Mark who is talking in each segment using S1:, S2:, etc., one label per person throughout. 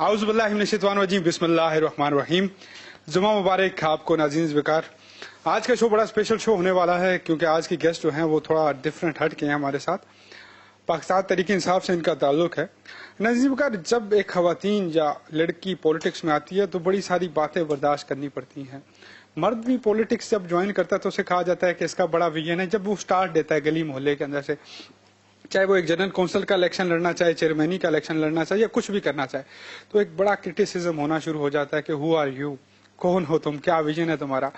S1: اعوذ باللہ من الشیطان الرجیم بسم اللہ الرحمن الرحیم. جمعہ مبارک آپ کو ناظرین وقار. آج کا شو بڑا اسپیشل شو ہونے والا ہے کیونکہ آج کی گیسٹ جو ہیں وہ تھوڑا ڈفرینٹ ہٹ کے ہیں ہمارے ساتھ. پاکستان تحریک انصاف سے ان کا تعلق ہے. ناظرین وقار، جب ایک خواتین یا لڑکی پولیٹکس میں آتی ہے تو بڑی ساری باتیں برداشت کرنی پڑتی ہیں. مرد بھی پولیٹکس جب جوائن کرتا ہے تو اسے کہا جاتا ہے کہ اس کا بڑا ویژن ہے. جب وہ سٹارٹ دیتا ہے گلی محلے کے اندر سے، چاہے وہ ایک جنرل کونسل کا الیکشن لڑنا چاہے، چیئرمینی کا الیکشن لڑنا چاہے یا کچھ بھی کرنا چاہے، تو ایک بڑا کرٹیسزم ہونا شروع ہو جاتا ہے کہ ہو آر یو، کون ہو تم، کیا ویژن ہے تمہارا.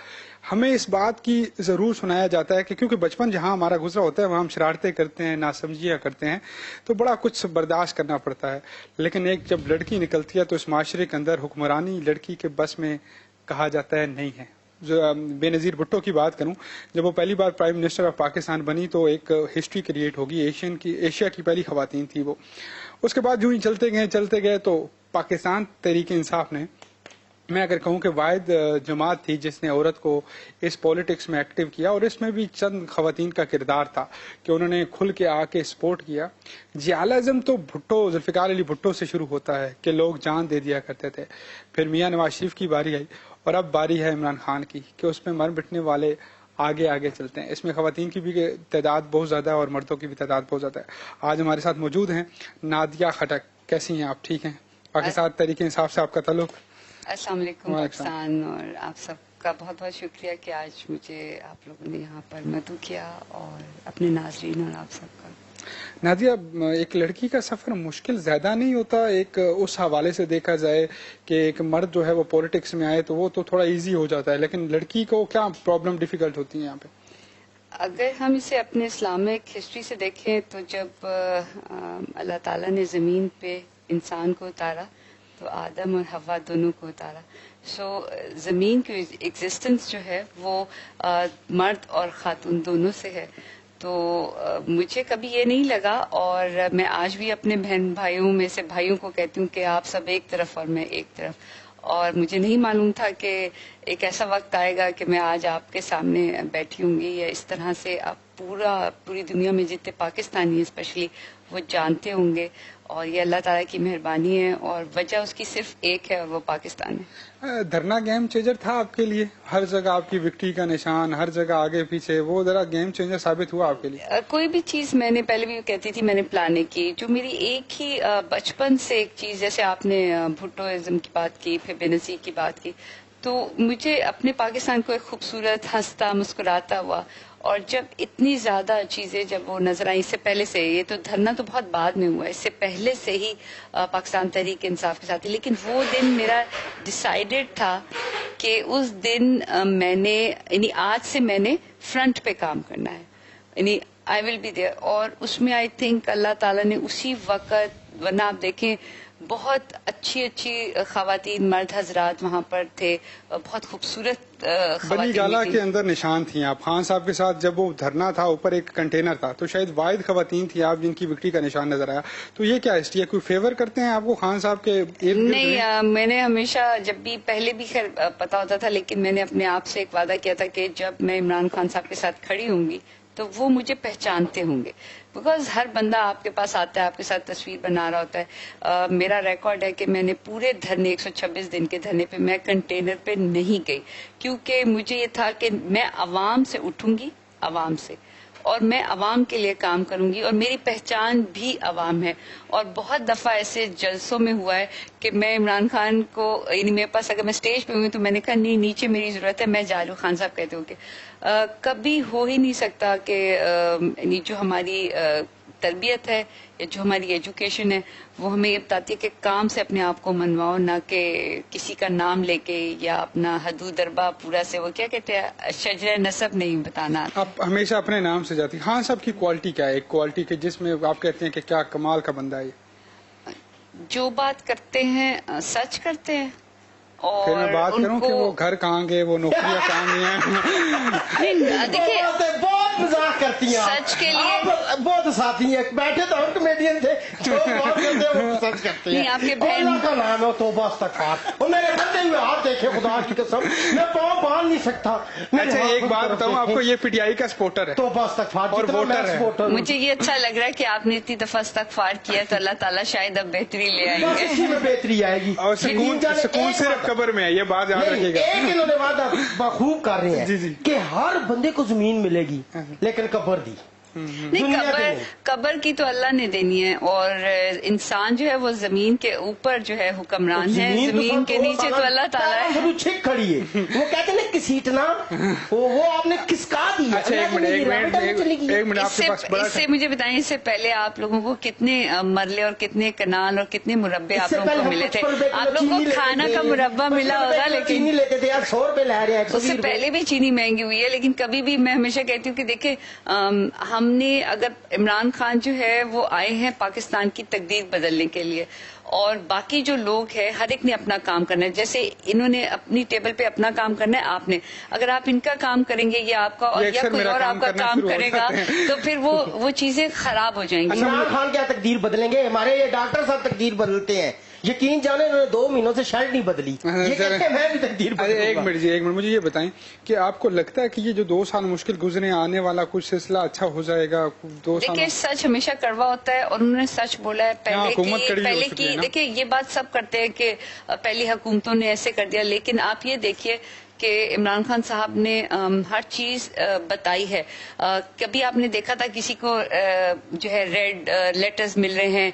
S1: ہمیں اس بات کی ضرور سنایا جاتا ہے کہ کیونکہ بچپن جہاں ہمارا گزرا ہوتا ہے وہاں ہم شرارتیں کرتے ہیں، ناسمجھیاں کرتے ہیں، تو بڑا کچھ برداشت کرنا پڑتا ہے. لیکن ایک جب لڑکی نکلتی ہے تو اس معاشرے کے اندر حکمرانی لڑکی کے بس میں کہا جاتا ہے نہیں ہے. بے نظیر بھٹو کی بات کروں، جب وہ پہلی بار پرائم منسٹر آف پاکستان بنی تو ایک ہسٹری کریٹ ہوگی. ایشیا کی پہلی خواتین تھی وہ. اس کے بعد جو ہی چلتے گئے تو پاکستان تحریک انصاف نے، میں اگر کہوں کہ واحد جماعت تھی جس نے عورت کو اس پولیٹکس میں ایکٹیو کیا، اور اس میں بھی چند خواتین کا کردار تھا کہ انہوں نے کھل کے آ کے سپورٹ کیا. جیالازم تو ذوالفقار علی بھٹو سے شروع ہوتا ہے کہ لوگ جان دے دیا کرتے تھے. پھر میاں نواز شریف کی باری آئی اور اب باری ہے عمران خان کی کہ اس میں مر مٹنے والے آگے چلتے ہیں. اس میں خواتین کی بھی تعداد بہت زیادہ ہے اور مردوں کی بھی تعداد بہت زیادہ ہے. آج ہمارے ساتھ موجود ہیں نادیہ خٹک. کیسی ہیں آپ؟ ٹھیک ہیں؟ پاکستان تحریک انصاف سے آپ کا تعلق؟
S2: السلام علیکم پاکستان، اور آپ سب کا بہت بہت شکریہ کہ آج مجھے آپ لوگوں نے یہاں پر مدعو کیا، اور اپنے ناظرین اور آپ سب کا.
S1: نادیہ، ایک لڑکی کا سفر مشکل زیادہ نہیں ہوتا؟ ایک اس حوالے سے دیکھا جائے کہ ایک مرد جو ہے وہ پولیٹکس میں آئے تو وہ تو تھوڑا ایزی ہو جاتا ہے، لیکن لڑکی کو کیا پرابلم ڈیفیکلٹ ہوتی ہیں یہاں پہ؟
S2: اگر ہم اسے اپنے اسلامک ہسٹری سے دیکھیں تو جب اللہ تعالیٰ نے زمین پہ انسان کو اتارا تو آدم اور حوا دونوں کو اتارا. سو زمین کی ایگزسٹنس جو ہے وہ مرد اور خاتون دونوں سے ہے. تو مجھے کبھی یہ نہیں لگا، اور میں آج بھی اپنے بہن بھائیوں میں سے بھائیوں کو کہتی ہوں کہ آپ سب ایک طرف اور میں ایک طرف. اور مجھے نہیں معلوم تھا کہ ایک ایسا وقت آئے گا کہ میں آج آپ کے سامنے بیٹھی ہوں گی، یا اس طرح سے آپ پوری دنیا میں جتنے پاکستانی اسپیشلی وہ جانتے ہوں گے. اور یہ اللہ تعالیٰ کی مہربانی ہے، اور وجہ اس کی صرف ایک ہے اور وہ پاکستان ہے.
S1: دھرنا گیم چینجر تھا آپ کے لیے؟ ہر جگہ آپ کی وکٹری کا نشان، ہر جگہ آگے پیچھے، وہ ذرا گیم چینجر ثابت ہوا آپ کے لیے؟
S2: کوئی بھی چیز میں نے پہلے بھی کہتی تھی، میں نے پلان نہیں کی. جو میری ایک ہی بچپن سے ایک چیز، جیسے آپ نے بھٹوازم کی بات کی، پھر بے نظیر کی بات کی، تو مجھے اپنے پاکستان کو ایک خوبصورت ہنستا مسکراتا ہوا. اور جب اتنی زیادہ چیزیں جب وہ نظر آئیں، اس سے پہلے سے، یہ تو دھرنا تو بہت بعد میں ہوا، اس سے پہلے سے ہی پاکستان تحریک انصاف کے ساتھ، لیکن وہ دن میرا ڈیسائیڈڈ تھا کہ اس دن میں نے، یعنی آج سے میں نے فرنٹ پہ کام کرنا ہے، یعنی آئی ول بی دیئر. اور اس میں آئی تھنک اللہ تعالیٰ نے اسی وقت، ورنہ آپ دیکھیں بہت اچھی خواتین مرد حضرات وہاں پر تھے، بہت خوبصورت خواتین.
S1: بنی گالا کے اندر نشان تھیں آپ خان صاحب کے ساتھ. جب وہ دھرنا تھا اوپر ایک کنٹینر تھا تو شاید واحد خواتین تھی آپ جن کی وکٹری کا نشان نظر آیا. تو یہ کیا ہسٹری ہے؟ کوئی فیور کرتے ہیں آپ کو خان صاحب کے؟
S2: نہیں، میں نے ہمیشہ، جب بھی پہلے بھی خیر پتا ہوتا تھا، لیکن میں نے اپنے آپ سے ایک وعدہ کیا تھا کہ جب میں عمران خان صاحب کے ساتھ کھڑی ہوں گی تو وہ مجھے پہچانتے ہوں گے. بیکاز ہر بندہ آپ کے پاس آتا ہے، آپ کے ساتھ تصویر بنا رہا ہوتا ہے. میرا ریکارڈ ہے کہ میں نے پورے دھرنے 126 دن کے دھرنے پہ میں کنٹینر پہ نہیں گئی، کیونکہ مجھے یہ تھا کہ میں عوام سے اٹھوں گی، عوام سے، اور میں عوام کے لیے کام کروں گی، اور میری پہچان بھی عوام ہے. اور بہت دفعہ ایسے جلسوں میں ہوا ہے کہ میں عمران خان کو، یعنی میرے پاس اگر میں اسٹیج پہ ہوئی تو میں نے کہا نہیں، نیچے میری ضرورت ہے، میں جا رہی ہوں. خان صاحب کہتے ہو کہ کبھی ہو ہی نہیں سکتا کہ یعنی جو ہماری تربیت ہے یا جو ہماری ایجوکیشن ہے وہ ہمیں یہ بتاتی ہے کہ کام سے اپنے آپ کو منواؤ، نہ کہ کسی کا نام لے کے یا اپنا حدود دربا پورا سے، وہ کیا کہتے ہیں، شجرہ نسب نہیں بتانا.
S1: آپ ہمیشہ اپنے نام سے جاتی. خان صاحب کی کوالٹی کیا ہے؟ ایک کوالٹی کے جس میں آپ کہتے ہیں کہ کیا کمال کا بندہ ہے؟
S2: جو بات کرتے ہیں سچ کرتے ہیں،
S1: پھر میں بات کروں کہ وہ گھر کہاں گئے, وہ نوکریاں کہاں گئی ہیں.
S2: دیکھیے
S3: بہت مزاق کرتی ہیں
S2: سچ کے لیے
S3: آپ, بہت ساتھی ہیں, بیٹھے تو ہم کمیڈین تھے, جو بات کرتے ہیں وہ سچ کرتے ہیں.
S2: نہیں, آپ کے بہن
S3: اللہ کا نام ہے توبہ استغفار, اور میرے بندے ہوئے ہاتھ دیکھے خدا کی قسم, میں پاؤں باندھ نہیں سکتا.
S1: اچھا ایک بات بتاؤں آپ کو, یہ پی ٹی آئی کا سپورٹر ہے
S3: توبہ استغفار,
S1: اور
S3: جتنا
S1: ووٹر
S3: میں
S1: ہے.
S3: سپورٹر ہوں.
S2: مجھے یہ اچھا لگ رہا ہے کہ آپ نے اتنی دفعہ استغفار کیا تو اللہ تعالیٰ شاید اب بہتری لے آئیں
S3: بس
S2: گے.
S3: اسی میں بہتری آئے گی.
S1: اور سکون صرف قبر میں ہے, یہ بات یاد رکھیے گا.
S3: ایک انہوں نے وعدہ بخوب کر رہے ہیں
S1: جی جی.
S3: کہ ہر بندے کو زمین ملے گی لیکن قبر دی.
S2: نہیں, قبر کی تو اللہ نے دینی ہے, اور انسان جو ہے وہ زمین کے اوپر جو ہے حکمران ہے, زمین کے نیچے تو اللہ تعالیٰ ہے.
S3: چھک کھڑی ہے, وہ کہتے ہیں نا کسیٹنا, وہ آپ نے کسکا دی.
S1: اچھا ایک منٹ آپ کے پاس
S2: اس سے مجھے بتائیں, اس سے پہلے آپ لوگوں کو کتنے مرلے اور کتنے کنال اور کتنے مربے آپ لوگوں کو ملے تھے؟ آپ لوگوں کو کھانا کا مربع ملا ہوگا, لیکن
S3: چینی لیتے تھے, آپ 100 روپے لے رہے ہیں.
S2: اس سے پہلے بھی چینی مہنگی ہوئی ہے, لیکن کبھی بھی میں ہمیشہ کہتی ہوں کہ دیکھیں, ہم نے اگر عمران خان جو ہے وہ آئے ہیں پاکستان کی تقدیر بدلنے کے لیے, اور باقی جو لوگ ہیں ہر ایک نے اپنا کام کرنا ہے. جیسے انہوں نے اپنی ٹیبل پہ اپنا کام کرنا ہے, آپ نے اگر آپ ان کا کام کریں گے یا آپ کا, اور یا کوئی اور آپ کا کام کرے گا, تو پھر وہ چیزیں خراب ہو جائیں گی.
S3: عمران خان کیا تقدیر بدلیں گے؟ ہمارے یہ ڈاکٹر صاحب تقدیر بدلتے ہیں, یقین جانے انہوں نے 2 مہینوں سے شرٹ نہیں بدلی. یہ کہتے ہیں میں بھی تقدیر بدلوں گا.
S1: ایک منٹ مجھے یہ بتائیں کہ آپ کو لگتا ہے کہ یہ جو 2 سال مشکل گزرے, آنے والا کچھ سلسلہ اچھا ہو جائے گا 2 سال؟
S2: دیکھیے سچ ہمیشہ کڑوا ہوتا ہے, اور انہوں نے سچ بولا ہے پہلے کی. دیکھیے یہ بات سب کرتے ہیں کہ پہلی حکومتوں نے ایسے کر دیا, لیکن آپ یہ دیکھیے کہ عمران خان صاحب نے ہر چیز بتائی ہے. کبھی آپ نے دیکھا تھا کسی کو جو ہے ریڈ لیٹرز مل رہے ہیں,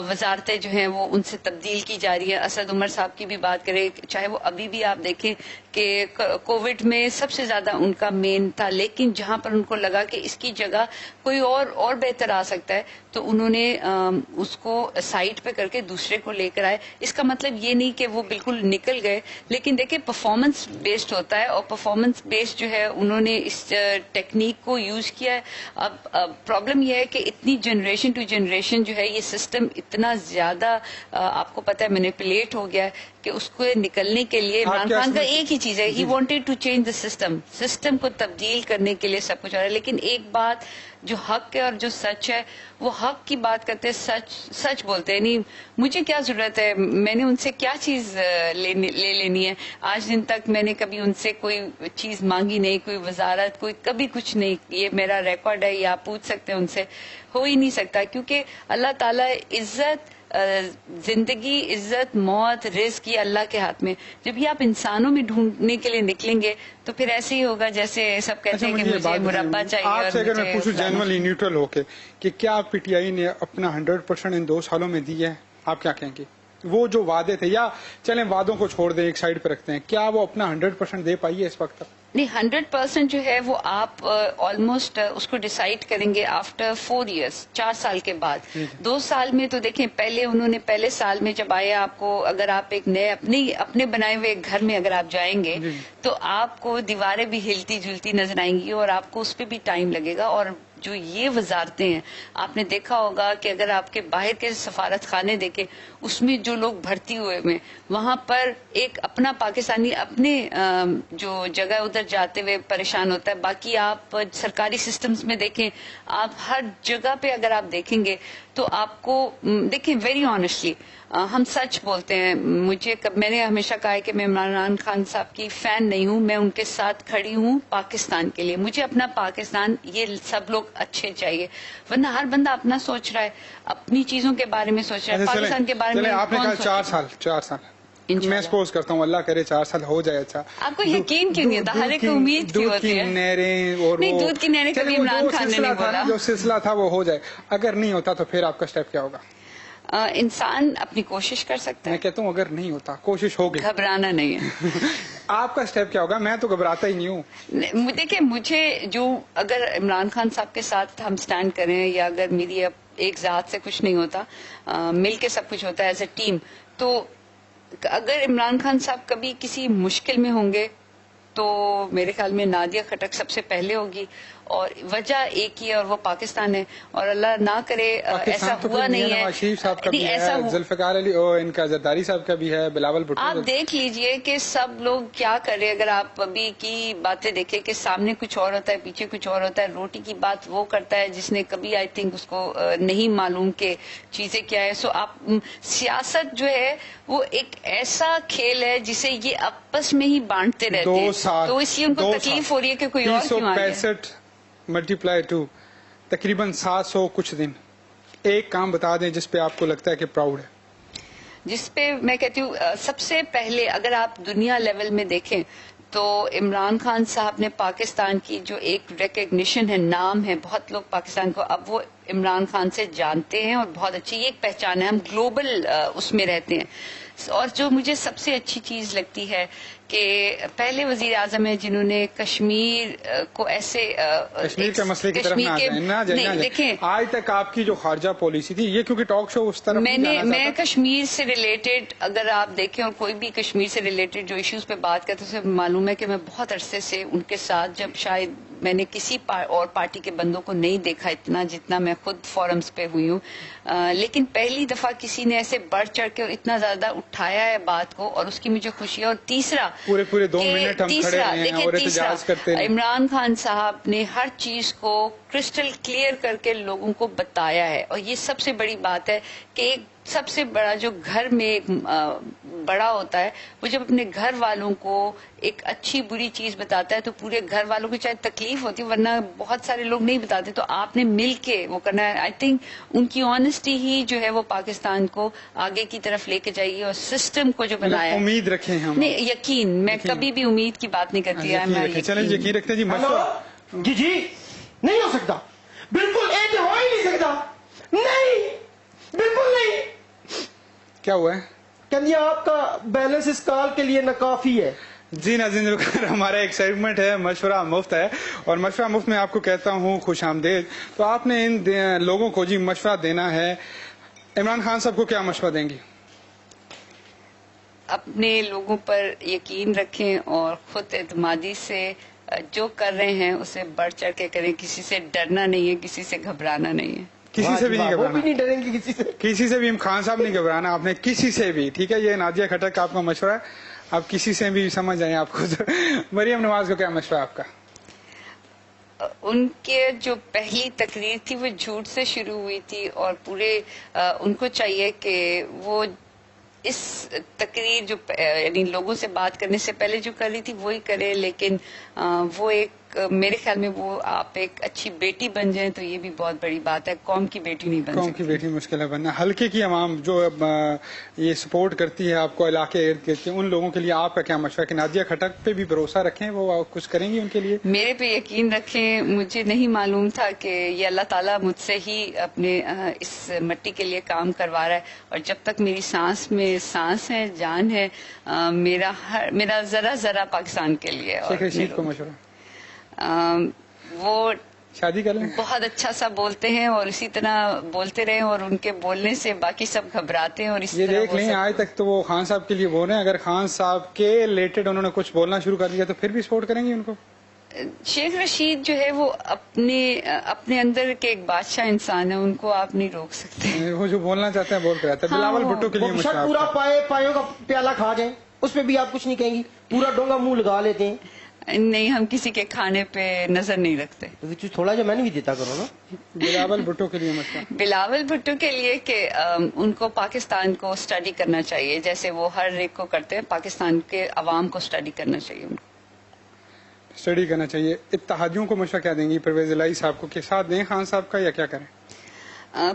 S2: وزارتیں جو ہیں وہ ان سے تبدیل کی جا رہی ہے. اسد عمر صاحب کی بھی بات کریں, چاہے وہ ابھی بھی آپ دیکھیں کہ کووڈ میں سب سے زیادہ ان کا مین تھا, لیکن جہاں پر ان کو لگا کہ اس کی جگہ کوئی اور بہتر آ سکتا ہے تو انہوں نے اس کو سائٹ پہ کر کے دوسرے کو لے کر آئے. اس کا مطلب یہ نہیں کہ وہ بالکل نکل گئے, لیکن دیکھیں پرفارمنس بیسڈ ہوتا ہے, اور پرفارمنس بیسڈ جو ہے انہوں نے اس ٹیکنیک کو یوز کیا ہے. اب پرابلم یہ ہے کہ اتنی جنریشن ٹو جنریشن جو ہے یہ سسٹم اتنا زیادہ آپ کو پتہ ہے مینیپولیٹ ہو گیا ہے کہ اس کو نکلنے کے لیے عمران خان کا ایک ہی چیز ہے, he wanted to change the system کو تبدیل کرنے کے لیے سب کچھ ہو رہا ہے. لیکن ایک بات جو حق ہے اور جو سچ ہے, وہ حق کی بات کرتے سچ بولتے ہیں. نہیں مجھے کیا ضرورت ہے, میں نے ان سے کیا چیز لے لینی ہے؟ آج دن تک میں نے کبھی ان سے کوئی چیز مانگی نہیں, کوئی وزارت, کوئی کبھی کچھ نہیں. یہ میرا ریکارڈ ہے, یہ آپ پوچھ سکتے ہیں ان سے, ہو ہی نہیں سکتا, کیونکہ اللہ تعالیٰ عزت, زندگی, عزت, موت, رزق یہ اللہ کے ہاتھ میں. جب یہ آپ انسانوں میں ڈھونڈنے کے لیے نکلیں گے تو پھر ایسے ہی ہوگا جیسے سب کہتے ہیں کہ مجھے مربع چاہیے.
S1: آپ سے اگر میں پوچھوں جنرلی نیوٹرل ہو کے کہ کیا پی ٹی آئی نے اپنا 100% ان 2 سالوں میں دی ہے, آپ کیا کہیں گے؟ وہ جو وعدے تھے, یا چلیں وعدوں کو چھوڑ دیں ایک سائڈ پہ رکھتے ہیں, کیا وہ اپنا 100% دے پائی ہے اس وقت تک؟
S2: نہیں, 100% جو ہے وہ آپ آلموسٹ اس کو ڈیسائیڈ کریں گے آفٹر 4 ایئرس, 4 سال کے بعد. 2 سال میں تو دیکھیں, پہلے انہوں نے پہلے سال میں جب آئے, آپ کو اگر آپ ایک نئے اپنے بنائے ہوئے گھر میں اگر آپ جائیں گے تو آپ کو دیواریں بھی ہلتی جلتی نظر آئیں گی, اور آپ کو اس پہ بھی ٹائم لگے گا. اور جو یہ وزارتیں ہیں, آپ نے دیکھا ہوگا کہ اگر آپ کے باہر کے سفارت خانے دیکھیں, اس میں جو لوگ بھرتی ہوئے ہیں, وہاں پر ایک اپنا پاکستانی اپنے جو جگہ ادھر جاتے ہوئے پریشان ہوتا ہے. باقی آپ سرکاری سسٹمز میں دیکھیں, آپ ہر جگہ پہ اگر آپ دیکھیں گے تو آپ کو دیکھیں, ویری آنیسٹلی ہم سچ بولتے ہیں. میں نے ہمیشہ کہا ہے کہ میں عمران خان صاحب کی فین نہیں ہوں, میں ان کے ساتھ کھڑی ہوں پاکستان کے لیے. مجھے اپنا پاکستان, یہ سب لوگ اچھے چاہیے, ورنہ ہر بندہ اپنا سوچ رہا ہے, اپنی چیزوں کے بارے میں سوچ رہا ہے, پاکستان کے بارے میں.
S1: آپ نے کہا 4 سال میں سپوز کرتا ہوں, اللہ کرے 4 سال ہو جائے. اچھا,
S2: آپ کو یقین کیوں نہیں ہوتا؟ ہر ایک امید کی ہوتی ہے.
S1: نہیں,
S2: دودھ کی نہریں کبھی عمران خان نے نہیں بولا.
S1: جو سلسلہ تھا وہ ہو جائے, اگر نہیں ہوتا تو پھر آپ کا اسٹیپ کیا ہوگا؟
S2: انسان اپنی کوشش کر سکتا ہے.
S1: میں کہتا ہوں اگر نہیں ہوتا, کوشش ہوگی,
S2: گھبرانا نہیں ہے.
S1: آپ کا اسٹیپ کیا ہوگا؟ میں تو گھبراتا ہی نہیں ہوں.
S2: دیکھیں, مجھے جو اگر عمران خان صاحب کے ساتھ ہم سٹینڈ کریں, یا اگر میری ایک ذات سے کچھ نہیں ہوتا, مل کے سب کچھ ہوتا ہے ایز اے ٹیم, تو اگر عمران خان صاحب کبھی کسی مشکل میں ہوں گے تو میرے خیال میں نادیہ خٹک سب سے پہلے ہوگی، اور وجہ ایک ہی ہے اور وہ پاکستان ہے، اور اللہ نہ کرے ایسا ہوا نہیں ہے،
S1: نواز شریف صاحب کا بھی
S2: ایسا
S1: ہے، ذوالفقار علی ان کا زرداری صاحب کا بھی ہے، بلاول بھٹو
S2: آپ دیکھ لیجئے کہ سب لوگ کیا کر رہے. اگر آپ ابھی کی باتیں دیکھیں کہ سامنے کچھ اور ہوتا ہے، پیچھے کچھ اور ہوتا ہے. روٹی کی بات وہ کرتا ہے جس نے کبھی آئی تھنک اس کو نہیں معلوم کہ چیزیں کیا ہے. سو آپ سیاست جو ہے وہ ایک ایسا کھیل ہے جسے یہ آپس میں ہی بانٹتے رہتے ہیں، تو اس لیے ان کو تکلیف ہو رہی ہے کہ کوئی اور کیوں آ گیا.
S1: 365 ملٹیپلائی ٹو تقریباً 700 کچھ دن. ایک کام بتا دیں جس پہ آپ کو لگتا ہے کہ پراؤڈ ہے.
S2: جس پہ میں کہتی ہوں سب سے پہلے اگر آپ دنیا لیول میں دیکھیں تو عمران خان صاحب نے پاکستان کی جو ایک ریکگنیشن ہے، نام ہے، بہت لوگ پاکستان کو اب وہ عمران خان سے جانتے ہیں اور بہت اچھی یہ ایک پہچان ہے. ہم گلوبل اس میں رہتے ہیں. اور جو مجھے سب سے اچھی چیز لگتی ہے کہ پہلے وزیر اعظم ہیں جنہوں نے کشمیر کو ایسے
S1: کشمیر کے مسئلے کی طرف نہ جائیں.
S2: دیکھیں
S1: آج تک آپ کی جو خارجہ پالیسی تھی یہ کیونکہ ٹاک شو اس طرف
S2: میں کشمیر سے ریلیٹڈ اگر آپ دیکھیں اور کوئی بھی کشمیر سے ریلیٹڈ جو ایشوز پہ بات کرتے ہیں اسے معلوم ہے کہ میں بہت عرصے سے ان کے ساتھ، جب شاید میں نے کسی اور پارٹی کے بندوں کو نہیں دیکھا اتنا جتنا میں خود فورمز پہ ہوئی ہوں، لیکن پہلی دفعہ کسی نے ایسے بڑھ چڑھ کے اور اتنا زیادہ اٹھایا ہے بات کو، اور اس کی مجھے خوشی ہے. اور تیسرا
S1: پورے 2 منٹ ہم کھڑے رہے ہیں اور احتجاج کرتے ہیں.
S2: عمران خان صاحب نے ہر چیز کو کرسٹل کلیئر کر کے لوگوں کو بتایا ہے، اور یہ سب سے بڑی بات ہے کہ ایک سب سے بڑا جو گھر میں ایک بڑا ہوتا ہے وہ جب اپنے گھر والوں کو ایک اچھی بری چیز بتاتا ہے تو پورے گھر والوں کو چاہے تکلیف ہوتی ہے، ورنہ بہت سارے لوگ نہیں بتاتے. تو آپ نے مل کے وہ کرنا ہے. آئی تھنک ان کی آنےسٹی ہی جو ہے وہ پاکستان کو آگے کی طرف لے کے جائے گی، اور سسٹم کو جو بنایا ہے.
S1: امید رکھیں ہم.
S2: نہیں، یقین، میں کبھی بھی امید کی بات نہیں کرتی.
S1: چلیں یقین رکھتے جی.
S3: جی نہیں ہو سکتا، بالکل ایک ہو ہی نہیں سکتا. نہیں، بالکل نہیں.
S1: کیا ہوا ہے؟
S3: کہ آپ کا بیلنس اس کال کے لیے ناکافی ہے.
S1: جی ناظرین، ہمارا ایک سیگمنٹ ہے مشورہ مفت ہے، اور مشورہ مفت میں آپ کو کہتا ہوں خوش آمدید. تو آپ نے ان لوگوں کو جی مشورہ دینا ہے. عمران خان صاحب کو کیا مشورہ دیں گی؟
S2: اپنے لوگوں پر یقین رکھیں اور خود اعتمادی سے جو کر رہے ہیں اسے بڑھ چڑھ کے کریں. کسی سے ڈرنا نہیں ہے، کسی سے گھبرانا نہیں ہے.
S1: کسی سے بھی نہیں
S3: وہ بھی
S1: گھبرانا،
S3: نہیں ڈریں گے کسی سے.
S1: کسی سے بھی. خان صاحب نہیں گھبرانا آپ نے کسی سے بھی. ٹھیک ہے، یہ نادیہ کھٹک آپ کا مشورہ ہے. آپ کسی سے بھی سمجھ آئیں آپ کو. مریم نواز کو کیا مشورہ آپ کا؟
S2: ان کے جو پہلی تقریر تھی وہ جھوٹ سے شروع ہوئی تھی، اور پورے ان کو چاہیے کہ وہ اس تقریر جو یعنی لوگوں سے بات کرنے سے پہلے جو کر رہی تھی وہی کرے. لیکن وہ ایک میرے خیال میں وہ آپ ایک اچھی بیٹی بن جائیں تو یہ بھی بہت بڑی بات ہے. قوم کی بیٹی نہیں بن
S1: قوم کی بیٹی مشکل ہے بننا. حلقے کی عوام جو یہ سپورٹ کرتی ہے آپ کو علاقے ارد گرد کے، ان لوگوں کے لیے آپ کا کیا مشورہ ہے کہ نادیہ کھٹک پہ بھی بھروسہ رکھیں، وہ کچھ کریں گی ان کے لیے؟
S2: میرے پہ یقین رکھیں. مجھے نہیں معلوم تھا کہ یہ اللہ تعالیٰ مجھ سے ہی اپنے اس مٹی کے لیے کام کروا رہا ہے، اور جب تک میری سانس میں سانس ہے، جان ہے، میرا ذرا ذرا پاکستان کے لیے.
S1: شیخ رشید کو مشورہ؟
S2: وہ
S1: شادی کر لیں.
S2: بہت اچھا سا بولتے ہیں اور اسی طرح بولتے رہے، اور ان کے بولنے سے باقی سب گھبراتے ہیں. اور اسی
S1: یہ
S2: طرح
S1: دیکھ لیں آج تک تو وہ خان صاحب کے لیے بول رہے ہیں، اگر خان صاحب کے ریلیٹڈ انہوں نے کچھ بولنا شروع کر دیا تو پھر بھی سپورٹ کریں گے ان کو؟
S2: شیخ رشید جو ہے وہ اپنے اندر کے ایک بادشاہ انسان ہے، ان کو آپ نہیں روک سکتے.
S1: وہ جو بولنا چاہتے ہیں بولتے رہتے ہیں. بلاول بھٹو کے لیے
S3: وہ
S1: مشورہ
S3: پورا پایوں کا پیالہ کھا جائیں اس پہ بھی آپ کچھ نہیں کہیں گی، پورا ڈونگا منہ لگا لیتے ہیں.
S2: نہیں، ہم کسی کے کھانے پہ نظر نہیں رکھتے.
S3: تھوڑا جا میں نے بھی دیتا کرو نا.
S1: بلاول بھٹو کے لیے مشورہ؟
S2: بلاول بھٹو کے لیے کہ ان کو پاکستان کو اسٹڈی کرنا چاہیے، جیسے وہ ہر ایک کو کرتے ہیں. پاکستان کے عوام کو اسٹڈی کرنا چاہیے، ان کو
S1: اسٹڈی کرنا چاہیے. اتحادیوں کو مشورہ کیا دیں گی پرویز الہی صاحب کو، کہ ساتھ دیں خان صاحب کا یا کیا کریں؟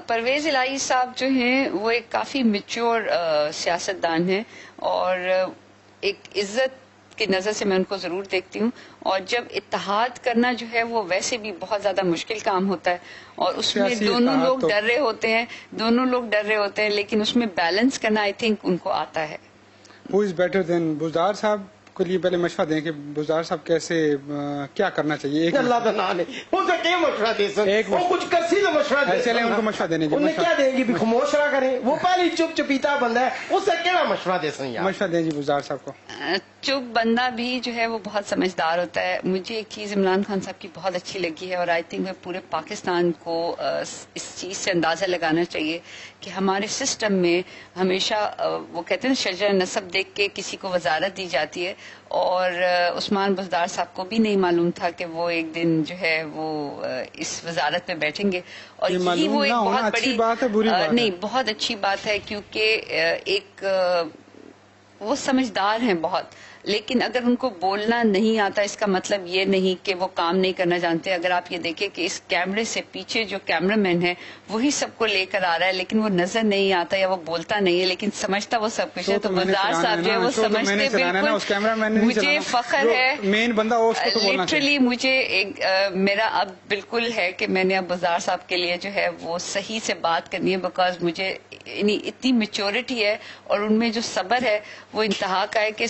S2: پرویز الہی صاحب جو ہیں وہ ایک کافی میچور سیاستدان ہیں، اور ایک عزت کی نظر سے میں ان کو ضرور دیکھتی ہوں. اور جب اتحاد کرنا جو ہے وہ ویسے بھی بہت زیادہ مشکل کام ہوتا ہے، اور اس میں دونوں لوگ ڈر رہے ہوتے ہیں، لیکن اس میں بیلنس کرنا آئی تھنک ان کو آتا ہے.
S1: ہو از بیٹر دین بزدار صاحب کے لیے پہلے مشورہ دیں کہ بزدار صاحب کیسے کیا کرنا چاہیے. ایک
S3: اللہ تعالیٰ نے ان سے کیا مشورہ دے سکتے, وہ کچھ کرسی سے مشورہ دے,
S1: چلیں ان کو مشورہ دینے کی,
S3: انہیں کیا دیں گے بھی خاموش رہا کریں, وہ پہلی چپ چپیتا بندہ ہے, اس سے کیا مشورہ دے سکیں.
S1: مشورہ دیں جی بزدار صاحب کو.
S2: چپ بندہ بھی جو ہے وہ بہت سمجھدار ہوتا ہے. مجھے ایک چیز عمران خان صاحب کی بہت اچھی لگی ہے, اور آئی تھنک پورے پاکستان کو اس چیز سے اندازہ لگانا چاہیے کہ ہمارے سسٹم میں ہمیشہ وہ کہتے ہیں شجر نسب دیکھ کے کسی کو وزارت دی جاتی ہے, اور عثمان بزدار صاحب کو بھی نہیں معلوم تھا کہ وہ ایک دن جو ہے وہ اس وزارت میں بیٹھیں گے. اور یہی وہ ایک بہت بڑی
S1: بات ہے, بری بات
S2: نہیں, بہت اچھی بات ہے, کیونکہ ایک وہ سمجھدار ہیں بہت, لیکن اگر ان کو بولنا نہیں آتا اس کا مطلب یہ نہیں کہ وہ کام نہیں کرنا جانتے. اگر آپ یہ دیکھیں کہ اس کیمرے سے پیچھے جو کیمرہ مین ہے وہی سب کو لے کر آ رہا ہے, لیکن وہ نظر نہیں آتا یا وہ بولتا نہیں ہے, لیکن سمجھتا وہ سب کچھ ہے. تو بزدار صاحب جو ہے وہ سمجھتے بالکل. مجھے فخر ہے,
S1: مین بندہ
S2: لٹرلی مجھے میرا اب بالکل ہے کہ میں نے اب بزدار صاحب کے لیے جو ہے وہ صحیح سے بات کرنی ہے, بیکاز مجھے اتنی میچورٹی ہے اور ان میں جو صبر ہے وہ انتہا کا ہے کہ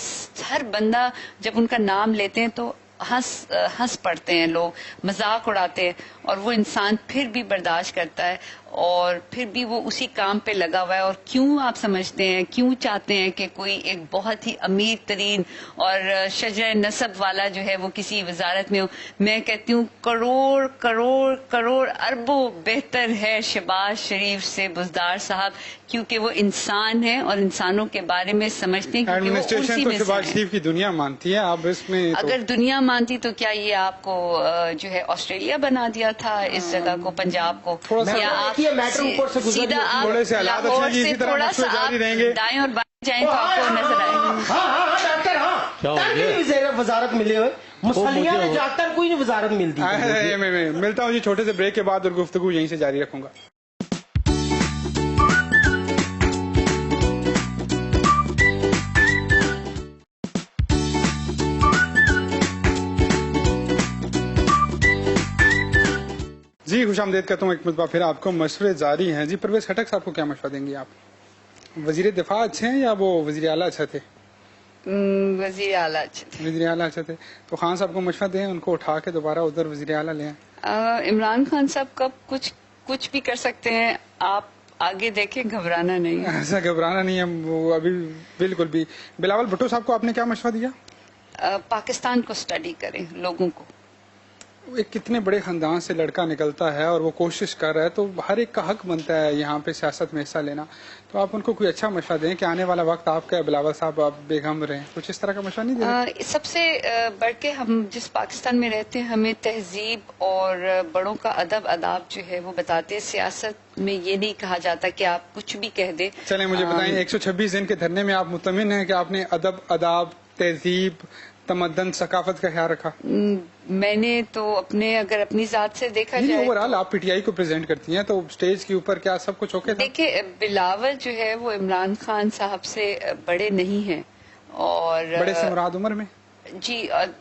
S2: ہر بندہ جب ان کا نام لیتے ہیں تو ہنس پڑتے ہیں, لوگ مذاق اڑاتے ہیں, اور وہ انسان پھر بھی برداشت کرتا ہے, اور پھر بھی وہ اسی کام پہ لگا ہوا ہے. اور کیوں آپ سمجھتے ہیں, کیوں چاہتے ہیں کہ کوئی ایک بہت ہی امیر ترین اور شجر نسب والا جو ہے وہ کسی وزارت میں ہو؟ میں کہتی ہوں کروڑ کروڑ کروڑ اربوں بہتر ہے شہباز شریف سے بزدار صاحب, کیونکہ وہ انسان ہیں اور انسانوں کے بارے میں سمجھتے ہیں.
S1: ایڈمنسٹریشن تو شہباز شریف کی دنیا مانتی ہے, آپ اس میں
S2: اگر دنیا مانتی تو کیا یہ آپ کو جو ہے آسٹریلیا بنا دیا تھا اس جگہ کو, پنجاب کو, یا آپ سیدھا آپ لاہور سے تھوڑا سا آپ دائیں اور بائیں جائیں تو آپ کو نظر آئے گا.
S3: وزارت ملے ہوئے مسلیاں نے ڈاکٹر کوئی نہیں وزارت ملتی.
S1: ملتا ہوں جی چھوٹے سے بریک کے بعد, اور گفتگو یہیں سے جاری رکھوں گا. جی خوش آمدید کرتا ہوں ایک مرتبہ پھر آپ کو. مشورے جاری ہیں جی. پرویز خٹک صاحب کو کیا مشورہ دیں گے آپ؟ وزیر دفاع اچھے ہیں یا وہ وزیر اعلیٰ اچھا تھے؟
S2: وزیر اعلیٰ اچھے تھے.
S1: وزیر اعلیٰ اچھا تھے, تو خان صاحب کو مشورہ دیں ان کو اٹھا کے دوبارہ ادھر وزیر اعلیٰ لے آئیں.
S2: عمران خان صاحب کب کچھ بھی کر سکتے ہیں, آپ آگے دیکھیں, گھبرانا نہیں.
S1: ایسا گھبرانا نہیں ہے وہ ابھی بالکل بھی. بلاول بھٹو صاحب کو آپ نے کیا مشورہ دیا؟
S2: پاکستان کو اسٹڈی کریں, لوگوں کو.
S1: ایک کتنے بڑے خاندان سے لڑکا نکلتا ہے اور وہ کوشش کر رہا ہے, تو ہر ایک کا حق بنتا ہے یہاں پہ سیاست میں حصہ لینا. تو آپ ان کو کوئی اچھا مشورہ دیں کہ آنے والا وقت آپ کا بلاول صاحب آپ بے غم رہیں, کچھ اس طرح کا مشورہ نہیں دیں؟
S2: سب سے بڑھ کے ہم جس پاکستان میں رہتے ہیں ہمیں تہذیب اور بڑوں کا ادب آداب جو ہے وہ بتاتے ہیں. سیاست میں یہ نہیں کہا جاتا کہ آپ کچھ بھی کہہ دیں.
S1: چلیں مجھے بتائیں, 126 دن کے دھرنے میں آپ مطمئن ہیں کہ آپ نے ادب آداب تہذیب تمدن ثقافت کا خیال رکھا؟
S2: میں نے تو اگر اپنی ذات سے دیکھا جائے,
S1: اوورآل آپ پی ٹی آئی کو پریزنٹ کرتی ہیں, تو اسٹیج کے اوپر کیا سب کچھ اوکے تھا؟
S2: دیکھیں, بلاول جو ہے وہ عمران خان صاحب سے بڑے نہیں ہیں, اور
S1: بڑے سے مراد عمر میں
S2: جی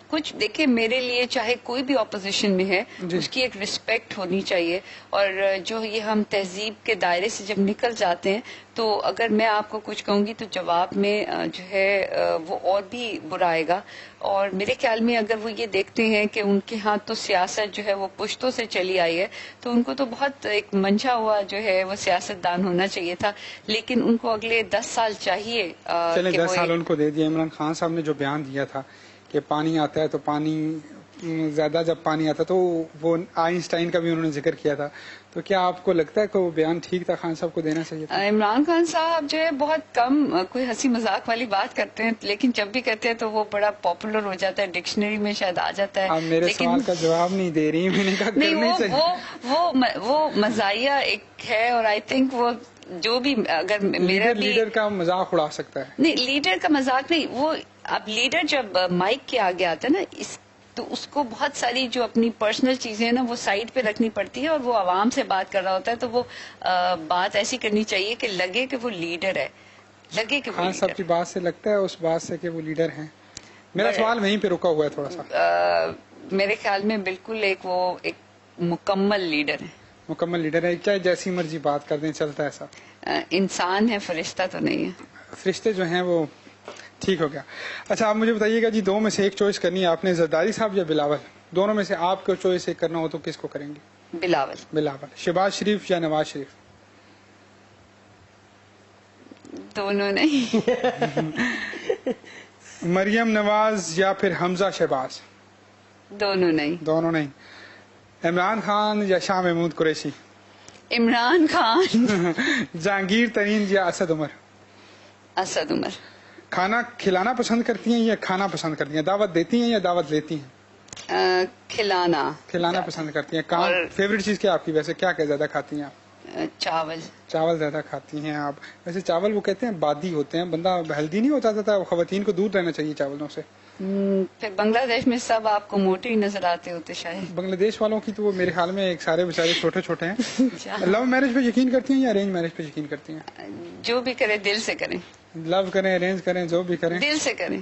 S2: کچھ دیکھیں, میرے لیے چاہے کوئی بھی اپوزیشن میں ہے اس کی ایک رسپیکٹ ہونی چاہیے. اور جو یہ ہم تہذیب کے دائرے سے جب نکل جاتے ہیں تو اگر میں آپ کو کچھ کہوں گی تو جواب میں جو ہے وہ اور بھی برا آئے گا. اور میرے خیال میں اگر وہ یہ دیکھتے ہیں کہ ان کے ہاں تو سیاست جو ہے وہ پشتوں سے چلی آئی ہے, تو ان کو تو بہت ایک منجھا ہوا جو ہے وہ سیاست دان ہونا چاہیے تھا, لیکن ان کو اگلے 10 سال چاہیے.
S1: چلیں 10 سال ان کو دے دیا. عمران خان صاحب نے جو بیان دیا تھا کہ پانی آتا ہے تو پانی زیادہ, جب پانی آتا تو وہ آئنسٹائن کا بھی انہوں نے ذکر کیا تھا, تو کیا آپ کو لگتا ہے کہ وہ بیان ٹھیک تھا, خان صاحب کو دینا چاہیے تھا؟
S2: عمران خان صاحب جو ہے بہت کم کوئی ہنسی مذاق والی بات کرتے ہیں, لیکن جب بھی کرتے ہیں تو وہ بڑا پاپولر ہو جاتا ہے, ڈکشنری میں شاید آ جاتا ہے.
S1: آپ میرے سوال کا جواب نہیں دے رہی. میں نے کہا
S2: نہیں, وہ مزاحیہ ایک ہے, اور آئی تھنک وہ جو بھی اگر میرا
S1: لیڈر کا مذاق اڑا سکتا ہے.
S2: نہیں, لیڈر کا مذاق نہیں, وہ اب لیڈر جب مائک کے آگے آتا ہے نا تو اس کو بہت ساری جو اپنی پرسنل چیزیں ہیں نا وہ سائڈ پہ رکھنی پڑتی ہے, اور وہ عوام سے بات کر رہا ہوتا ہے, تو وہ بات ایسی کرنی چاہیے کہ لگے کہ وہ لیڈر ہے, لگے کہ
S1: خان صاحب کی بات سے لگتا ہے اس بات سے کہ وہ لیڈر ہیں. میرا سوال وہیں پہ رکا ہوا ہے تھوڑا سا.
S2: میرے خیال میں بالکل ایک مکمل لیڈر ہے.
S1: مکمل لیڈر ہے, چاہے جیسی مرضی بات کر دیں چلتا ہے ایسا.
S2: انسان ہے, فرشتہ تو نہیں ہے.
S1: فرشتے جو ہیں وہ ٹھیک ہو گیا. اچھا آپ مجھے بتائیے گا جی، دو میں سے ایک چوائس کرنی ہے آپ نے، زرداری صاحب یا بلاول؟ دونوں میں سے آپ کو چوائس ایک کرنا ہو تو کس کو کریں گے؟
S2: بلاول.
S1: بلاول. شہباز شریف یا نواز شریف؟
S2: دونوں نہیں.
S1: مریم نواز یا پھر حمزہ شہباز؟
S2: دونوں نہیں.
S1: دونوں نہیں. عمران خان یا شاہ محمود قریشی؟
S2: عمران خان.
S1: جہانگیر ترین یا اسد عمر؟
S2: اسد عمر.
S1: کھانا کھلانا پسند کرتی ہیں یا کھانا پسند کرتی ہیں؟ دعوت دیتی ہیں یا دعوت لیتی ہیں؟
S2: کھلانا.
S1: کھلانا پسند کرتی ہیں. کام فیوریٹ چیز کیا آپ کی ویسے، کیا زیادہ کھاتی ہیں آپ؟
S2: چاول.
S1: چاول زیادہ کھاتی ہیں آپ. ویسے چاول وہ کہتے ہیں بادی ہوتے ہیں، بندہ ہیلدی نہیں ہوتا تھا، خواتین کو دور رہنا چاہیے چاولوں سے.
S2: پھر بنگلہ دیش میں سب آپ کو موٹے ہی نظر آتے ہوتے شاید.
S1: بنگلہ دیش والوں کی تو وہ میرے خیال میں ایک سارے بیچارے چھوٹے چھوٹے ہیں. لو میرج پہ یقین کرتی ہیں یا ارینج میرج پہ یقین کرتی ہیں؟
S2: جو بھی کرے دل سے کریں.
S1: لو کریں ارینج کریں جو بھی کریں
S2: دل سے کریں.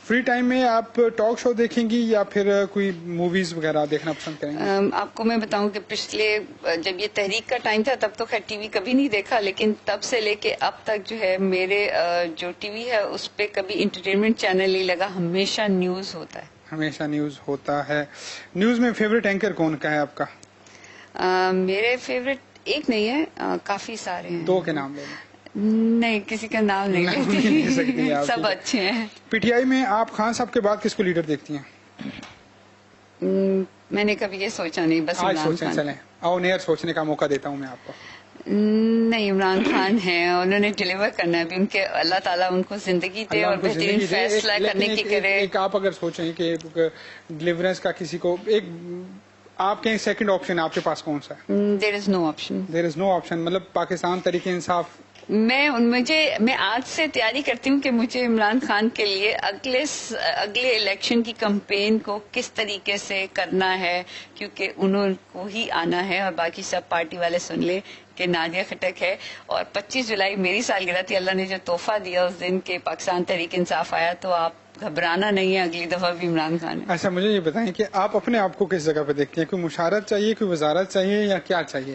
S1: فری ٹائم میں آپ ٹاک شو دیکھیں گی یا پھر کوئی موویز وغیرہ دیکھنا پسند کریں گے؟
S2: آپ کو میں بتاؤں کہ پچھلے جب یہ تحریک کا ٹائم تھا تب تو خیر ٹی وی کبھی نہیں دیکھا، لیکن تب سے لے کے اب تک جو ہے میرے جو ٹی وی ہے اس پہ کبھی انٹرٹینمنٹ چینل نہیں لگا، ہمیشہ نیوز ہوتا ہے.
S1: ہمیشہ نیوز ہوتا ہے. نیوز میں فیوریٹ اینکر کون کا ہے آپ کا؟
S2: میرے فیوریٹ ایک نہیں ہے، کافی سارے ہیں.
S1: دو کے نام لے لیں.
S2: نہیں کسی کا نام نہیں لیتی، سب اچھے ہیں.
S1: پی ٹی آئی میں آپ خان صاحب کے بعد کس کو لیڈر دیکھتی ہیں؟
S2: میں نے کبھی یہ سوچا نہیں، بس
S1: آج
S2: عمران
S1: سوچیں.
S2: خان.
S1: چلیں آؤ نیئر سوچنے کا موقع دیتا ہوں میں آپ کو.
S2: نہیں عمران خان ہیں، انہوں نے ڈلیور کرنا ہے ابھی. ان کے اللہ تعالیٰ ان کو زندگی دے اور بہترین فیصلہ کرنے کی کرے.
S1: ایک آپ اگر سوچیں کہ ڈلیورنس کا کسی کو ایک آپ کے سیکنڈ آپشن آپ کے پاس کون سا ہے؟
S2: دیر از نو آپشن.
S1: دیر از نو آپشن مطلب پاکستان تحریک انصاف.
S2: میں آج سے تیاری کرتی ہوں کہ مجھے عمران خان کے لیے اگلے الیکشن کی کمپین کو کس طریقے سے کرنا ہے، کیونکہ انہوں کو ہی آنا ہے اور باقی سب پارٹی والے سن لے کہ نادیہ خٹک ہے. اور 25 جولائی میری سالگرہ تھی، اللہ نے جو تحفہ دیا اس دن کہ پاکستان تحریک انصاف آیا، تو آپ گھبرانا نہیں ہے، اگلی دفعہ بھی عمران خان ہے.
S1: اچھا مجھے یہ بتائیں کہ آپ اپنے آپ کو کس جگہ پہ دیکھتے ہیں؟ کوئی مشارت چاہیے، کوئی وزارت چاہیے یا کیا چاہیے؟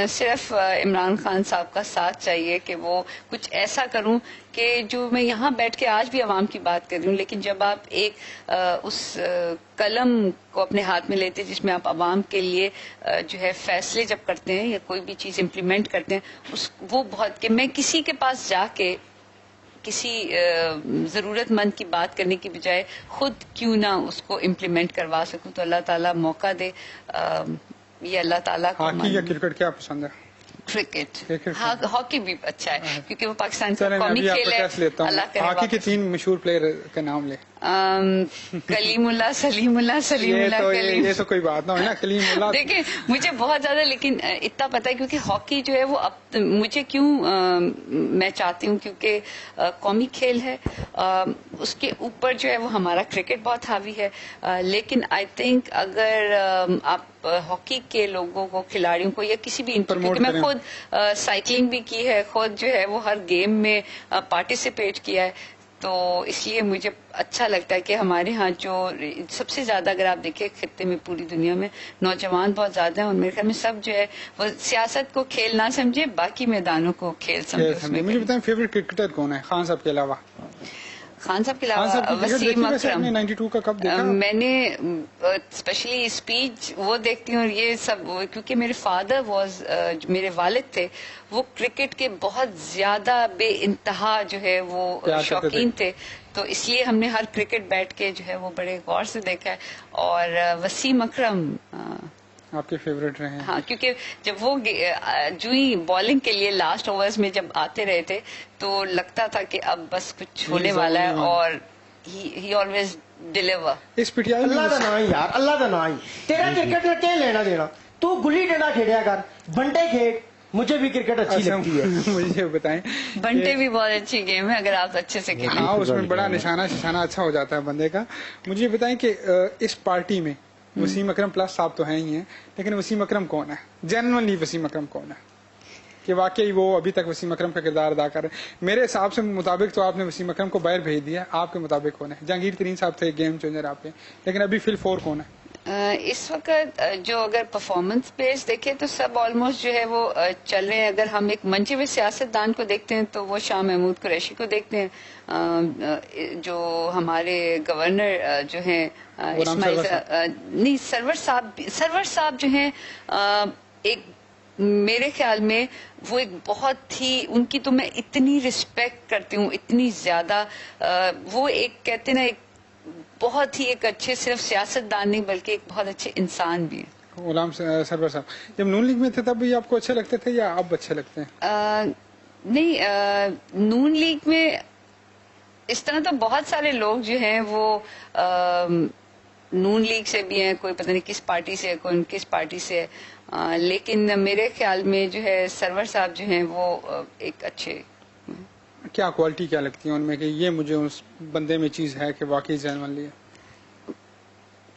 S2: صرف عمران خان صاحب کا ساتھ چاہیے کہ وہ کچھ ایسا کروں کہ جو میں یہاں بیٹھ کے آج بھی عوام کی بات کر رہی ہوں، لیکن جب آپ ایک اس قلم کو اپنے ہاتھ میں لیتے جس میں آپ عوام کے لیے جو ہے فیصلے جب کرتے ہیں یا کوئی بھی چیز امپلیمنٹ کرتے ہیں، وہ بہت کہ میں کسی کے پاس جا کے کسی ضرورت مند کی بات کرنے کی بجائے خود کیوں نہ اس کو امپلیمنٹ کروا سکوں، تو اللہ تعالیٰ موقع دے. یہ اللہ تعالیٰ کو
S1: ہاکی یا کرکٹ کیا پسند ہے؟
S2: کرکٹ. ہاکی بھی اچھا ہے کیونکہ وہ پاکستان کا
S1: چلیں میں
S2: قومی
S1: ابھی آپ
S2: کھیل
S1: کا
S2: ہے.
S1: ٹیسٹ لیتا ہوں.
S2: اللہ کرے
S1: ہاکی کے
S2: واپس.
S1: 3 مشہور پلیئر کا نام لے.
S2: کلیم اللہ، سلیم اللہ، سلیم اللہ، کلیم.
S1: یہ تو کوئی بات نہ ہو نا. کلیم اللہ
S2: دیکھیں مجھے بہت زیادہ لیکن اتنا پتا ہے کیونکہ ہاکی جو ہے وہ اب مجھے کیوں میں چاہتی ہوں کیونکہ قومی کھیل ہے، اس کے اوپر جو ہے وہ ہمارا کرکٹ بہت حاوی ہے. لیکن آئی تھنک اگر آپ ہاکی کے لوگوں کو، کھلاڑیوں کو یا کسی بھی کیونکہ میں خود سائیکلنگ بھی کی ہے، خود جو ہے وہ ہر گیم میں پارٹیسپیٹ کیا ہے، تو اس لیے مجھے اچھا لگتا ہے کہ ہمارے ہاں جو سب سے زیادہ اگر آپ دیکھیں خطے میں پوری دنیا میں نوجوان بہت زیادہ ہیں، اور میرے خیال میں سب جو ہے وہ سیاست کو کھیل نہ سمجھے، باقی میدانوں کو کھیل سمجھے.
S1: مجھے بتائیں فیوریٹ کرکٹر کون ہے خان صاحب کے علاوہ؟
S2: خان صاحب کے علاوہ وسیم اکرم.
S1: 92 کا کب دیکھا؟
S2: میں نے اسپیشلی اسپیچ وہ دیکھتی ہوں اور یہ سب کیونکہ میرے فادر میرے والد تھے وہ کرکٹ کے بہت زیادہ بے انتہا جو ہے وہ شوقین تھے، تو اس لیے ہم نے ہر کرکٹ بیٹھ کے جو ہے وہ بڑے غور سے دیکھا ہے. اور وسیم اکرم
S1: آپ کے فیوریٹ رہے ہیں؟
S2: ہاں کیونکہ جب وہ جو ہی بالنگ کے لیے لاسٹ اوورز میں جب آتے رہے تھے تو لگتا تھا کہ اب بس کچھ ہونے والا ہے، اور ہی آلویز ڈیلیور.
S1: اس پی ٹی آئی
S3: اللہ کا نام یار، اللہ کا نام. تیرا کرکٹ میں کیا لینا دینا؟ تو گلی ڈنڈا کھیلیا کر، بنٹے کھیل. مجھے بھی کرکٹ اچھی لگتی ہے.
S1: مجھے بتائیں
S2: بنٹے بھی بہت اچھی گیم ہے اگر آپ اچھے سے کھیلیں.
S1: ہاں اس میں بڑا نشانہ اچھا ہو جاتا ہے بندے کا. مجھے بتائیں کہ اس پارٹی میں وسیم اکرم پلس صاحب تو ہیں ہی ہیں، لیکن وسیم اکرم کون ہے؟ جنرلی وسیم اکرم کون ہے کہ واقعی وہ ابھی تک وسیم اکرم کا کردار ادا کر رہے ہیں؟ میرے حساب سے مطابق تو آپ نے وسیم اکرم کو باہر بھیج دیا، آپ کے مطابق کون ہے؟ جہانگیر ترین صاحب تھے گیم چینجر آپ کے، لیکن ابھی فل 4 کون ہے؟
S2: اس وقت جو اگر پرفارمنس بیس دیکھیں تو سب آلموسٹ جو ہے وہ چل رہے ہیں. اگر ہم ایک منچے ہوئے سیاست دان کو دیکھتے ہیں تو وہ شاہ محمود قریشی کو دیکھتے ہیں. جو ہمارے گورنر جو ہیں نہیں سرور صاحب جو ہیں ایک میرے خیال میں وہ ایک بہت ہی ان کی تو میں اتنی رسپیکٹ کرتی ہوں اتنی زیادہ. وہ ایک کہتے نا ایک بہت ہی ایک اچھے صرف سیاست دان نہیں بلکہ ایک بہت اچھے انسان بھی ہیں.
S1: غلام سرور صاحب جب نون لیگ میں تھے تب بھی آپ کو اچھے لگتے تھے یا اب اچھے لگتے ہیں؟
S2: نہیں نون لیگ میں اس طرح تو بہت سارے لوگ جو ہیں وہ نون لیگ سے بھی ہیں, کوئی پتہ نہیں کس پارٹی سے ہے کوئی کس پارٹی سے ہے, لیکن میرے خیال میں جو ہے سرور صاحب جو ہیں وہ ایک اچھے.
S1: کیا کوالٹی کیا لگتی ہے ان میں کہ یہ مجھے اس بندے میں چیز ہے کہ واقعی ذہن من لی ہے؟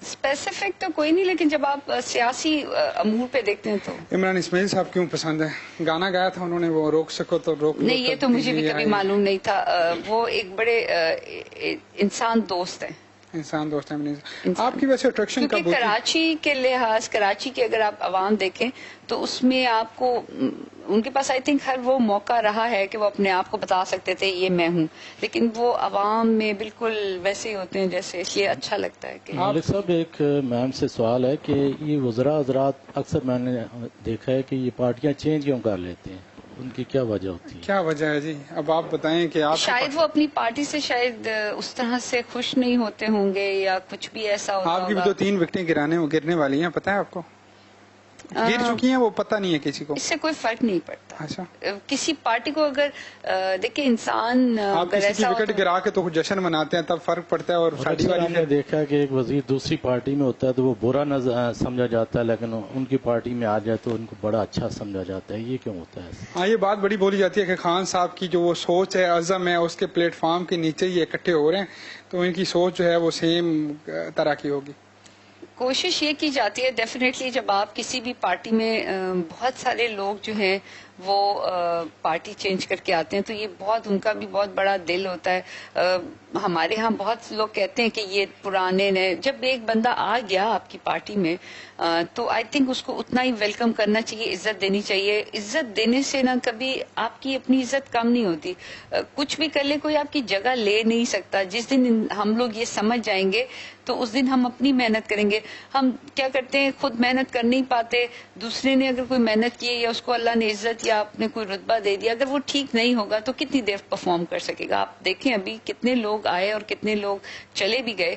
S2: اسپیسیفک تو کوئی نہیں, لیکن جب آپ سیاسی امور پہ دیکھتے ہیں تو
S1: عمران اسماعیل صاحب کیوں پسند ہے؟ گانا گایا تھا انہوں نے وہ روک سکو تو روک لو.
S2: نہیں, یہ تو مجھے بھی کبھی معلوم نہیں تھا. وہ ایک بڑے انسان دوست ہیں.
S1: انسان دوست ہیں. آپ کی ویسے اٹریکشن کب ہوتی ہے؟
S2: کراچی کے لحاظ کراچی کے اگر آپ عوام دیکھیں تو اس میں آپ کو ان کے پاس آئی تھنک ہر وہ موقع رہا ہے کہ وہ اپنے آپ کو بتا سکتے تھے یہ میں ہوں, لیکن وہ عوام میں بالکل ویسے ہی ہوتے ہیں جیسے, اس لیے اچھا لگتا ہے. کہ
S4: مالک صاحب ایک میم سے سوال ہے کہ یہ وزراء حضرات اکثر میں نے دیکھا ہے کہ یہ پارٹیاں چینج کیوں کر لیتے ہیں, ان کی کیا وجہ ہوتی ہے؟
S1: کیا وجہ ہے جی؟ اب آپ بتائیں کہ آپ
S2: شاید وہ اپنی پارٹی سے شاید اس طرح سے خوش نہیں ہوتے ہوں گے یا کچھ بھی ایسا ہوتا
S1: آپ کی بھی
S2: ہوگا.
S1: تو 3 وکٹیں گرنے والی ہیں, پتہ ہے آپ کو؟ گر چکی ہیں وہ, پتہ نہیں ہے کسی کو.
S2: اس سے کوئی فرق نہیں پڑتا.
S1: اچھا,
S2: کسی پارٹی کو اگر دیکھیں انسان
S1: آپ
S2: اگر
S1: کسی کی
S2: ایسا
S1: وکٹ گرا کے تو جشن مناتے ہیں تب فرق پڑتا ہے, اور شادی
S4: ہم
S1: والی
S4: نے دیکھا کہ ایک وزیر دوسری پارٹی میں ہوتا ہے تو وہ برا سمجھا جاتا ہے, لیکن ان کی پارٹی میں آ جائے تو ان کو بڑا اچھا سمجھا جاتا ہے. یہ کیوں ہوتا ہے؟
S1: ہاں, یہ بات بڑی بولی جاتی ہے کہ خان صاحب کی جو وہ سوچ ہے, عزم ہے, اس کے پلیٹ فارم کے نیچے یہ اکٹھے ہو رہے ہیں تو ان کی سوچ جو ہے وہ سیم طرح کی ہوگی.
S2: کوشش یہ کی جاتی ہے ڈیفینیٹلی جب آپ کسی بھی پارٹی میں بہت سارے لوگ جو ہیں وہ پارٹی چینج کر کے آتے ہیں تو یہ بہت ان کا بھی بہت بڑا دل ہوتا ہے. ہمارے ہاں بہت لوگ کہتے ہیں کہ یہ پرانے نئے, جب ایک بندہ آ گیا آپ کی پارٹی میں تو آئی تھنک اس کو اتنا ہی ویلکم کرنا چاہیے, عزت دینی چاہیے. عزت دینے سے نہ کبھی آپ کی اپنی عزت کم نہیں ہوتی. کچھ بھی کر لے کوئی آپ کی جگہ لے نہیں سکتا. جس دن ہم لوگ یہ سمجھ جائیں گے تو اس دن ہم اپنی محنت کریں گے. ہم کیا کرتے ہیں, خود محنت کر نہیں پاتے, دوسرے نے اگر کوئی محنت کی یا اس کو اللہ نے عزت یا آپ نے کوئی رتبہ دے دیا, اگر وہ ٹھیک نہیں ہوگا تو کتنی دیر پرفارم کر سکے گا. آپ دیکھیں ابھی کتنے لوگ آئے اور کتنے لوگ چلے بھی گئے.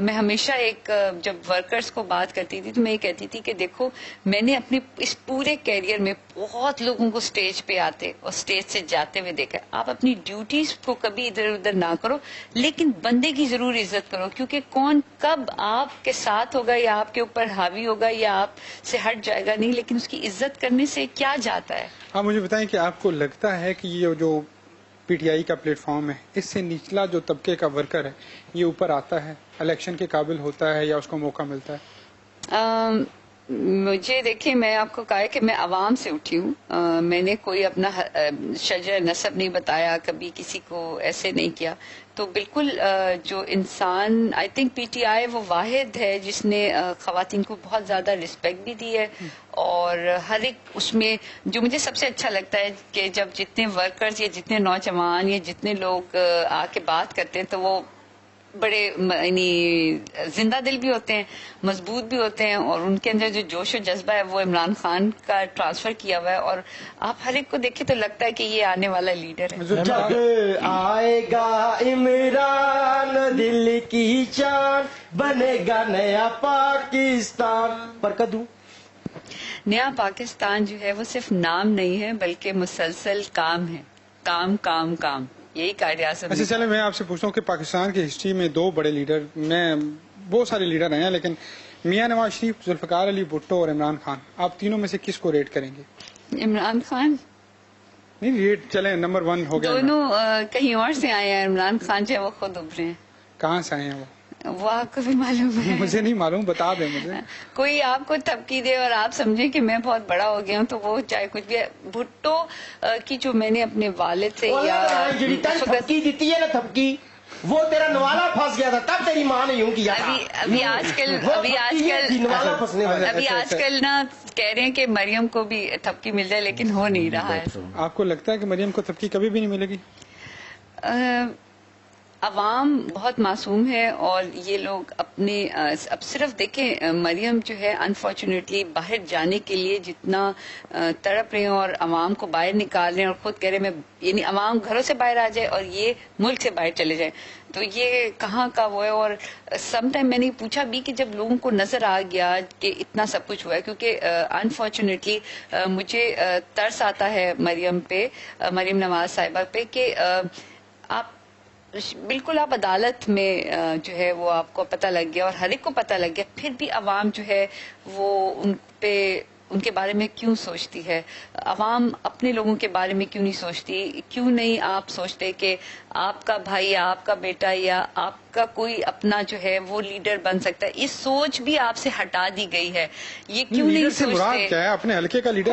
S2: میں ہمیشہ ایک جب ورکرز کو بات کرتی تھی تو میں یہ کہتی تھی کہ دیکھو میں نے اپنے اس پورے کیریئر میں بہت لوگوں کو سٹیج پہ آتے اور سٹیج سے جاتے ہوئے دیکھا. آپ اپنی ڈیوٹیز کو کبھی ادھر ادھر نہ کرو, لیکن بندے کی ضرور عزت کرو, کیونکہ کون کب آپ کے ساتھ ہوگا یا آپ کے اوپر حاوی ہوگا یا آپ سے ہٹ جائے گا نہیں, لیکن اس کی عزت کرنے سے کیا جاتا ہے.
S1: آپ مجھے بتائیں کہ آپ کو لگتا ہے کہ یہ جو پی ٹی آئی کا پلیٹ فارم ہے اس سے نچلا جو طبقے کا ورکر ہے یہ اوپر آتا ہے, الیکشن کے قابل ہوتا ہے یا اس کو موقع ملتا ہے؟
S2: مجھے دیکھیں میں آپ کو کہا ہے کہ میں عوام سے اٹھی ہوں. میں نے کوئی اپنا شجر نسب نہیں بتایا, کبھی کسی کو ایسے نہیں کیا. تو بالکل جو انسان آئی تھنک پی ٹی آئی وہ واحد ہے جس نے خواتین کو بہت زیادہ رسپیکٹ بھی دی ہے, اور ہر ایک اس میں جو مجھے سب سے اچھا لگتا ہے کہ جب جتنے ورکرز یا جتنے نوجوان یا جتنے لوگ آ کے بات کرتے ہیں تو وہ بڑے یعنی زندہ دل بھی ہوتے ہیں, مضبوط بھی ہوتے ہیں, اور ان کے اندر جو جوش و جذبہ ہے وہ عمران خان کا ٹرانسفر کیا ہوا ہے, اور آپ ہر ایک کو دیکھیں تو لگتا ہے کہ یہ آنے والا لیڈر ہے.
S3: جب آئے گا عمران دل کی جان بنے گا نیا پاکستان. پر کدوں
S2: نیا پاکستان جو ہے وہ صرف نام نہیں ہے بلکہ مسلسل کام ہے, کام کام کام, یہی قائد اعظم.
S1: اچھا چلے میں آپ سے پوچھتا ہوں کہ پاکستان کی ہسٹری میں 2 بڑے لیڈر, میں بہت سارے لیڈر ہیں لیکن میاں نواز شریف, ذوالفقار علی بھٹو اور عمران خان, آپ تینوں میں سے کس کو ریٹ کریں گے؟
S2: عمران خان.
S1: نہیں ریٹ چلیں نمبر 1 ہو گیا.
S2: دونوں کہیں اور سے آئے ہیں. عمران خان جو ہے وہ خود ابھرے ہیں.
S1: کہاں سے آئے ہیں
S2: وہ آپ کو بھی معلوم ہے؟
S1: مجھے نہیں معلوم, بتا دیں مجھے.
S2: کوئی آپ کو تھپکی دے اور آپ سمجھیں کہ میں بہت بڑا ہو گیا ہوں تو وہ چاہے کچھ بھی ہے. بھٹو کی جو میں نے اپنے والد سے یا
S3: تھپکی دیتی ہے نا تھپکی, وہ تیرا نوالا پھنس گیا تھا تب تیری ماں نے یوں کیا تھا.
S2: ابھی آج کل
S3: نوالا پھنسنے والا.
S2: ابھی آج کل نا کہہ رہے ہیں کہ مریم کو بھی تھپکی مل جائے لیکن ہو نہیں رہا ہے.
S1: آپ کو لگتا ہے کہ مریم کو تھپکی کبھی بھی نہیں ملے گی؟
S2: عوام بہت معصوم ہے اور یہ لوگ اپنے اب صرف دیکھیں مریم جو ہے انفارچونیٹلی باہر جانے کے لیے جتنا تڑپ رہے ہیں اور عوام کو باہر نکال رہے ہیں اور خود کہہ رہے ہیں میں یعنی عوام گھروں سے باہر آ جائے اور یہ ملک سے باہر چلے جائیں تو یہ کہاں کا وہ ہے. اور سم ٹائم میں نے پوچھا بھی کہ جب لوگوں کو نظر آ گیا کہ اتنا سب کچھ ہوا ہے کیونکہ انفارچونیٹلی مجھے ترس آتا ہے مریم پہ مریم نواز صاحبہ پہ کہ آپ بالکل آپ عدالت میں جو ہے وہ آپ کو پتہ لگ گیا اور ہر ایک کو پتہ لگ گیا پھر بھی عوام جو ہے وہ ان کے بارے میں کیوں سوچتی ہے. عوام اپنے لوگوں کے بارے میں کیوں نہیں سوچتی؟ کیوں نہیں آپ سوچتے کہ آپ کا بھائی یا آپ کا بیٹا یا آپ کا کوئی اپنا جو ہے وہ لیڈر بن سکتا ہے؟ یہ سوچ بھی آپ سے ہٹا دی گئی ہے. یہ کیوں نہیں سوچتے؟
S1: کیا ہے اپنے حلقے کا لیڈر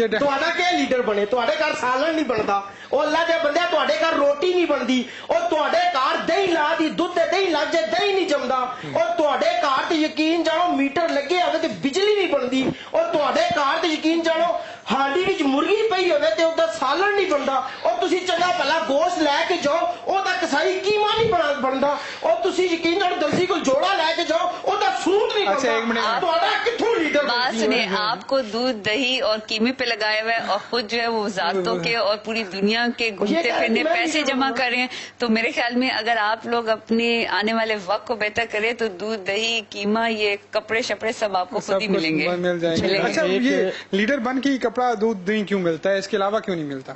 S3: کیا لیڈر بنے تھوڑے گھر سالن نہیں بنتا اور اللہ کے بندے تھوڑے گھر روٹی نہیں بنتی اور تھوڑے گھر دہی لا دی دودھ دہی لگ جائے دہی نہیں جمدا اور تھوڑے گھر تے یقین جانو میٹر لگے ہوئے تے بجلی نہیں بنتی اور تھوڑے گھر تے یقین جانو ہانڈی وچ مرغی پئی ہوئے تے اودا سالن نہیں بندا اور تسی چنگا بھلا گوشت لے کے جاؤ اودا کسائی قیمہ نہیں بندا اور تسی یقین جانو دلسی کو جوڑا لے کے جاؤ اودا سوٹ نہیں بندا. تھوڑا کتھوں لیڈر
S2: بات سنیں آپ کو دودھ دہی اور قیمے پہ لگائے ہوئے اور خود جو ہے وہ ذاتوں کے اور پوری دنیا کے گھومتے پھرنے پیسے جمع کر رہے ہیں تو میرے خیال میں اگر آپ لوگ اپنے آنے والے وقت کو بہتر کریں تو دودھ دہی قیمہ یہ کپڑے شپڑے سب آپ کو خود ہی ملیں گے.
S1: مل جائیں گے. اچھا یہ لیڈر بن کے کپڑا دودھ دہی کیوں ملتا ہے؟ اس کے علاوہ کیوں نہیں ملتا؟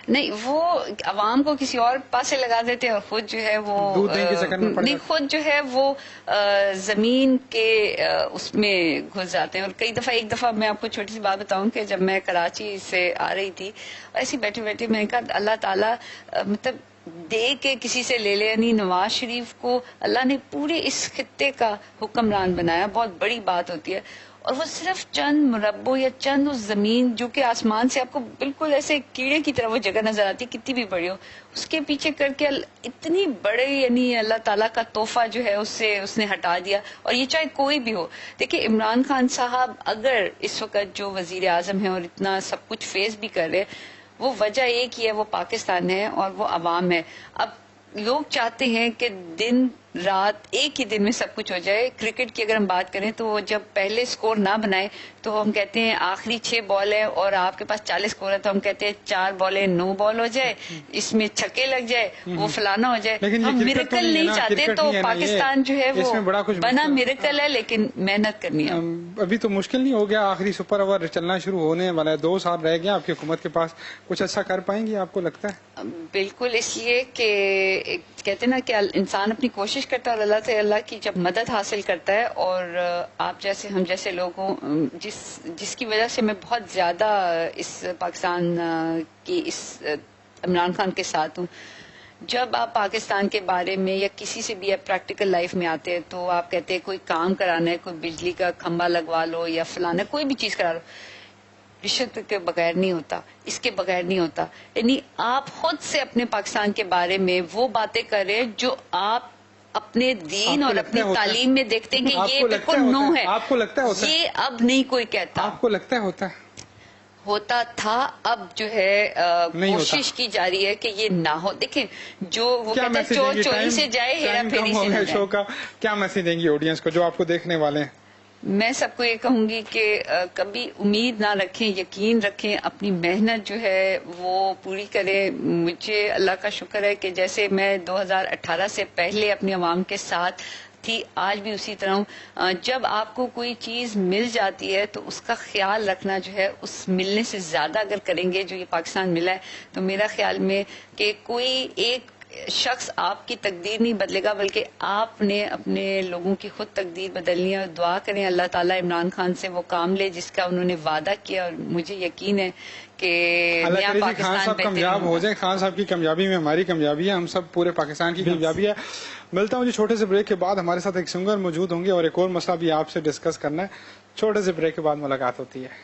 S2: نہیں وہ عوام کو کسی اور پاسے لگا دیتے ہیں اور خود جو ہے وہ نہیں خود جو ہے وہ زمین کے اس میں گھس جاتے ہیں. اور کئی دفعہ ایک دفعہ میں آپ کو چھوٹی سی بات بتاؤں کہ جب میں کراچی سے آ رہی تھی ایسی بیٹھی بیٹھی میں نے کہا اللہ تعالیٰ مطلب دے کے کسی سے لے لے. یعنی نواز شریف کو اللہ نے پورے اس خطے کا حکمران بنایا بہت بڑی بات ہوتی ہے اور وہ صرف چند مربع یا چند اس زمین جو کہ آسمان سے آپ کو بالکل ایسے کیڑے کی طرح وہ جگہ نظر آتی کتنی بھی بڑی ہو اس کے پیچھے کر کے اتنی بڑے یعنی اللہ تعالیٰ کا تحفہ جو ہے اس نے ہٹا دیا. اور یہ چاہے کوئی بھی ہو. دیکھیں عمران خان صاحب اگر اس وقت جو وزیر اعظم ہیں اور اتنا سب کچھ فیس بھی کر رہے وہ وجہ ایک ہی ہے وہ پاکستان ہے اور وہ عوام ہے. اب لوگ چاہتے ہیں کہ دن رات ایک ہی دن میں سب کچھ ہو جائے. کرکٹ کی اگر ہم بات کریں تو وہ جب پہلے سکور نہ بنائے تو ہم کہتے ہیں آخری 6 بال ہے اور آپ کے پاس 40 سکور ہے تو ہم کہتے ہیں 4 بالیں 9 بال ہو جائے اس میں چھکے لگ جائے وہ فلانا ہو جائے. ہم میریکل نہیں چاہتے تو پاکستان جو ہے وہ بنا میریکل ہے لیکن محنت کرنی ہے.
S1: ابھی تو مشکل نہیں ہو گیا آخری سپر اوور چلنا شروع ہونے والا ہے 2 سال رہ گیا آپ کی حکومت کے پاس کچھ اچھا کر پائیں گی آپ کو لگتا ہے؟
S2: بالکل اس لیے کہ کہتے ہیں نا کہ انسان اپنی کوشش کرتا ہے اور اللہ سے اللہ کی جب مدد حاصل کرتا ہے اور آپ جیسے ہم جیسے لوگ ہوں جس کی وجہ سے میں بہت زیادہ اس پاکستان کی اس عمران خان کے ساتھ ہوں. جب آپ پاکستان کے بارے میں یا کسی سے بھی آپ پریکٹیکل لائف میں آتے ہیں تو آپ کہتے ہیں کوئی کام کرانا ہے کوئی بجلی کا کھمبا لگوا لو یا فلانا کوئی بھی چیز کرا لو رشوت کے بغیر نہیں ہوتا اس کے بغیر نہیں ہوتا. یعنی آپ خود سے اپنے پاکستان کے بارے میں وہ باتیں کریں جو آپ اپنے دین اور اپنی تعلیم میں دیکھتے ہیں کہ یہ بالکل نو ہے.
S1: آپ کو لگتا ہے
S2: یہ اب نہیں کوئی کہتا.
S1: آپ کو لگتا ہے
S2: ہوتا تھا اب جو ہے کوشش کی جا رہی ہے کہ یہ نہ ہو. دیکھیں جو وہ کہتے ہیں چور چوری سے جائے ہیرا پھیری سے نہ
S1: شو کا کیا میسج دیں گی آڈینس کو جو آپ کو دیکھنے والے ہیں؟
S2: میں سب کو یہ کہوں گی کہ کبھی امید نہ رکھیں یقین رکھیں اپنی محنت جو ہے وہ پوری کریں. مجھے اللہ کا شکر ہے کہ جیسے میں 2018 سے پہلے اپنی عوام کے ساتھ تھی آج بھی اسی طرح ہوں. جب آپ کو کوئی چیز مل جاتی ہے تو اس کا خیال رکھنا جو ہے اس ملنے سے زیادہ اگر کریں گے جو یہ پاکستان ملا ہے تو میرا خیال میں کہ کوئی ایک شخص آپ کی تقدیر نہیں بدلے گا بلکہ آپ نے اپنے لوگوں کی خود تقدیر بدلنی ہے. اور دعا کریں اللہ تعالیٰ عمران خان سے وہ کام لے جس کا انہوں نے وعدہ کیا اور مجھے یقین ہے کہ
S1: خان صاحب کامیاب ہو جائیں. خان صاحب کی کامیابی میں ہماری کامیابی ہے ہم سب پورے پاکستان کی کامیابی ہے. ملتا ہوں جی چھوٹے سے بریک کے بعد ہمارے ساتھ ایک سنگر موجود ہوں گے اور ایک اور مسئلہ بھی آپ سے ڈسکس کرنا ہے. چھوٹے سے بریک کے بعد ملاقات ہوتی ہے.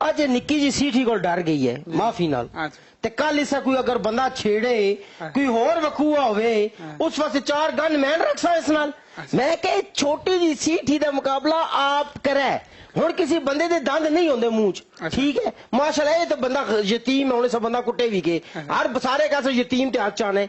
S3: ਅੱਜ ਨਿੱਕੀ ਜੀ ਸੀਟੀ ਕੋਲ ਡਰ ਗਈ ਹੈ ਮਾਫੀ ਨਾਲ ਤੇ ਕੱਲ ਇਸਾ ਕੋਈ ਅਗਰ ਬੰਦਾ ਛੇੜੇ ਕੋਈ ਹੋਰ ਵਕੂਆ ਹੋਵੇ ਉਸ ਵਾਸਤੇ 4 ਗਨ ਮੈਨ ਰੱਖਾਂ ਇਸ ਨਾਲ। ਮੈਂ ਕਿ ਛੋਟੀ ਜੀ ਸੀਟੀ ਦਾ ਮੁਕਾਬਲਾ ਆਪ ਕਰੇ। ਹੁਣ ਕਿਸੇ ਬੰਦੇ ਦੇ ਦੰਦ ਨਹੀਂ ਹੁੰਦੇ ਮੂੰਹ ਚ, ਠੀਕ ਹੈ ਮਾਸ਼ਾਅੱਲਾ। ਇਹ ਤਾਂ ਬੰਦਾ ਯਤੀਮ ਹੈ, ਹੁਣ ਇਸ ਬੰਦਾ ਕੁੱਟੇ ਵੀ ਗਏ ਹਰ ਸਾਰੇ ਕਾਸੇ ਯਤੀਮ ਤੇ ਹੱਥ ਚਾਣੇ।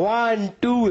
S3: 1 2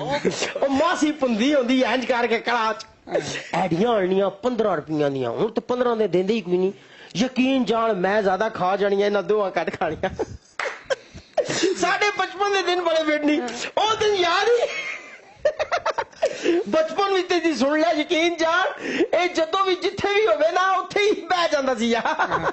S3: ਉਹ ਮਾਸੀ ਪੁੰਦੀ ਹੁੰਦੀ ਇੰਜ ਕਰਕੇ ਕੜਾਚ ਐਡੀਆਂ ਆਣੀਆਂ 15 ਰੁਪਈਆਂ ਦੀਆਂ, ਹੁਣ ਤੇ 15 ਦੇ ਦਿੰਦੇ ਹੀ ਕੋਈ ਨਹੀਂ। ਯਕੀਨ ਜਾਣ ਮੈਂ ਜ਼ਿਆਦਾ ਖਾ ਜਾਣੀਆਂ, ਇਹਨਾਂ ਦੋਹਾਂ ਕੱਟ ਖਾਣੀਆਂ। ਸਾਡੇ ਬਚਪਨ ਦੇ ਦਿਨ ਬੜੇ ਵੇੜਨੀ, ਉਹ ਦਿਨ ਯਾਦ ਹੀ ਬਚਪਨ ਵਿੱਚ ਤੇ ਸੁਣ ਲਿਆ। ਯਕੀਨ ਜਾਣ ਇਹ ਜਦੋਂ ਵੀ ਜਿੱਥੇ ਵੀ ਹੋਵੇ ਨਾ ਉੱਥੇ ਹੀ ਬਹਿ ਜਾਂਦਾ ਸੀ ਯਾਰ।